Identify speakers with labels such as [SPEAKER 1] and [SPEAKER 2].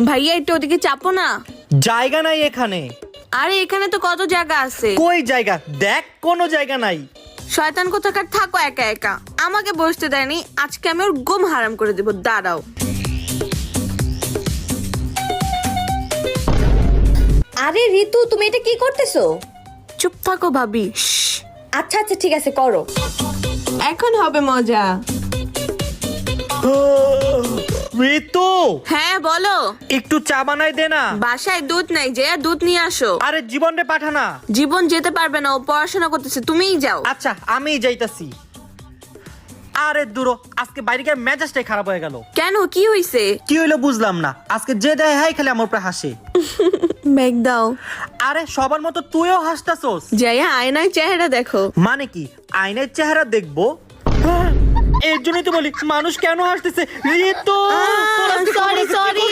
[SPEAKER 1] ভাইয়া একটু ওদিকে চাপো না।
[SPEAKER 2] জায়গা নাই এখানে।
[SPEAKER 1] আরে এখানে তো কত জায়গা আছে।
[SPEAKER 2] কই জায়গা? দেখ কোনো জায়গা নাই।
[SPEAKER 1] শয়তান কোথাকার, থাকো একা একা। আমাকে বসতে দেয়নি, আজকে আমি ওর ঘুম হারাম করে দেবো, দাঁড়াও।
[SPEAKER 3] আরে ঋতু, তুমি এটা কি করতেছো?
[SPEAKER 1] চুপ থাকো ভাবি।
[SPEAKER 3] আচ্ছা আচ্ছা ঠিক আছে, করো।
[SPEAKER 1] এখন হবে মজা।
[SPEAKER 2] ঋতু,
[SPEAKER 1] হ্যাঁ বলো।
[SPEAKER 2] একটু চা বানাই দে না।
[SPEAKER 1] বাসায় দুধ নাই, যে দুধ নিয়ে আসো।
[SPEAKER 2] আরে জীবন রে পাঠা না।
[SPEAKER 1] জীবন যেতে পারবে না, ও পড়াশোনা করতেছে, তুমিই যাও।
[SPEAKER 2] আচ্ছা আমি যাইতাছি। আরে দূর, আজকে বাইরে গিয়ে মেজাজটাই খারাপ হয়ে গেল।
[SPEAKER 1] কেন, কি হইছে?
[SPEAKER 2] কি হইলো বুঝলাম না। আজকে যে দেয় হাই খালি আমার উপরে হাসে।
[SPEAKER 1] ব্যাগ দাও।
[SPEAKER 2] আরে সবার মতো তুইও হাসতাছস।
[SPEAKER 1] যাইয়া আয়নায় চেহারা দেখো।
[SPEAKER 2] মানে কি আয়নার চেহারা দেখবো? হ্যাঁ, এর জন্যই তো বলি মানুষ কেন হাসতেছে। ঋতু,
[SPEAKER 1] সরি সরি।